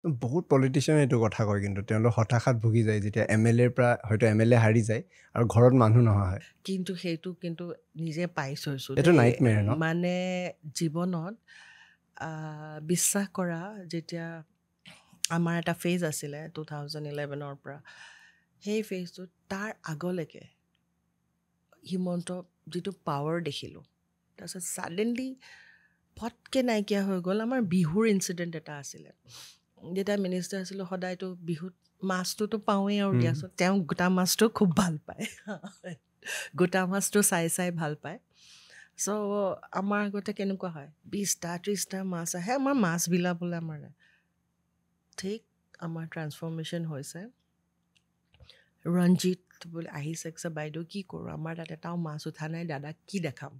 বহুত পলিটিচিয়ানে এইটো কথা কয় কিন্তু তেওঁলোক হতাশাত ভুগি যায় যেতিয়া এমএলএৰ পৰা হয়তো এমএলএ হাৰি যায় আৰু ঘৰত মানুহ নহা হয় কিন্তু সেইটো কিন্তু নিজে পাইছোঁ এইটো দেই নাইটমেয়াৰ ন মানে জীৱনত বিশ্বাস কৰা যেতিয়া আমাৰ এটা ফেজ আছিলে 2011ৰ পৰা সেই ফেজটোত তাৰ আগলৈকে হিমন্ত যিটো পাৱাৰ দেখিলোঁ তাৰপিছত ছাডেনলি ফটকৈ নাইকিয়া হৈ গ'ল আমাৰ বিহুৰ ইনচিডেণ্ট এটা আছিলে যেতিয়া মিনিষ্টাৰ আছিলোঁ সদায়তো বিহুত মাছটোতো পাওঁৱেই আৰু দিয়াচোন তেওঁ গোটা মাছটো খুব ভাল পায় গোটা মাছটো চাই চাই ভাল পায় চ' আমাৰ আগতে কেনেকুৱা হয় 20টা 30টা মাছ আহে আমাৰ মাছ বিলাবলৈ আমাৰ নাই ঠিক আমাৰ ট্ৰান্সফৰ্মেশ্যন হৈছে ৰঞ্জিত বোলে আহিছে বাইদেউ কি কৰোঁ আমাৰ তাত এটাও মাছ উঠা নাই দাদাক কি দেখাম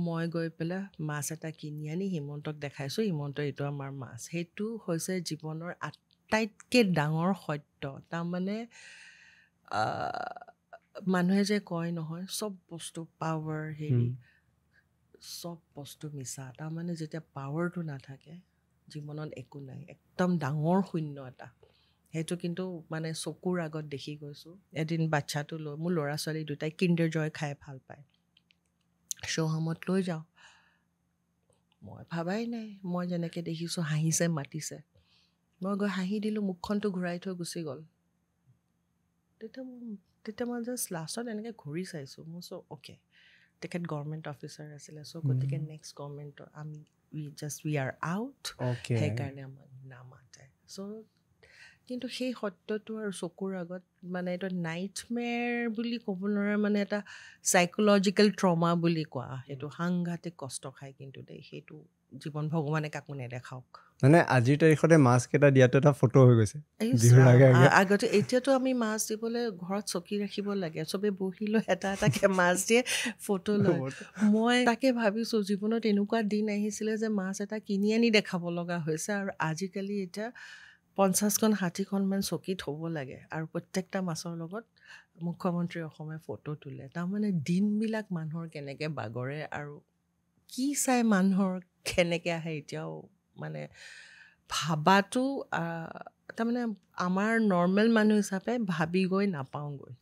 মই গৈ পেলাই মাছ এটা কিনি আনি হিমন্তক দেখাইছোঁ হিমন্ত এইটো আমাৰ মাছ সেইটো হৈছে জীৱনৰ আটাইতকৈ ডাঙৰ সত্য তাৰমানে মানুহে যে কয় নহয় চব বস্তু পাৱাৰ হেৰি চব বস্তু মিছা তাৰমানে যেতিয়া পাৱাৰটো নাথাকে জীৱনত একো নাই একদম ডাঙৰ শূন্য এটা সেইটো কিন্তু মানে চকুৰ আগত দেখি গৈছোঁ এদিন বাচ্ছাটো লৈ মোৰ ল'ৰা ছোৱালী দুটাই কিণ্ডাৰ জয় খাই ভাল পায় শ্ব'হামত লৈ যাওঁ মই ভাবাই নাই মই যেনেকৈ দেখিছোঁ হাঁহিছে মাতিছে মই গৈ হাঁহি দিলোঁ মুখখনটো ঘূৰাই থৈ গুচি গ'ল তেতিয়া মই জাষ্ট লাষ্টত এনেকৈ ঘূৰি চাইছোঁ মই চ' অ'কে তেখেত গভৰ্ণমেণ্ট অফিচাৰ আছিলে চ' গতিকে নেক্সট গভৰ্ণমেণ্টৰ আমি উই আৰ আউট সেইকাৰণে আমাক নামাতে চ' কিন্তু সেই সত্যটো আৰু চকুৰ আগত মানে এইটো নাইটমেয়াৰ বুলি ক'ব নোৱাৰে মানে এটা চাইক'লজিকেল ট্ৰমা বুলি কোৱা সেইটো সাংঘাতিক কষ্ট খায় কিন্তু দেই সেইটো জীৱন ভগৱানে কাকো নেদেখাওক মানে আজিৰ তাৰিখতে মাছকেইটা দিয়াটো এটা ফটো হৈ গৈছে আগতে এতিয়াতো আমি মাছ দিবলৈ ঘৰত চকী ৰাখিব লাগে চবেই বহি লৈ এটা এটাকৈ মাছ দিয়ে ফটো লয় মই তাকে ভাবিছোঁ জীৱনত এনেকুৱা দিন আহিছিলে যে মাছ এটা কিনি আনি দেখাব লগা হৈছে আৰু আজিকালি এতিয়া 50খন 60খনমান চকী থ'ব লাগে আৰু প্ৰত্যেকটা মাছৰ লগত মুখ্যমন্ত্ৰী অসমে ফটো তোলে তাৰমানে দিনবিলাক মানুহৰ কেনেকৈ বাগৰে আৰু কি চাই মানুহৰ কেনেকৈ আহে এতিয়াও মানে ভাবাটো তাৰমানে আমাৰ নৰ্মেল মানুহ হিচাপে ভাবি গৈ নাপাওঁগৈ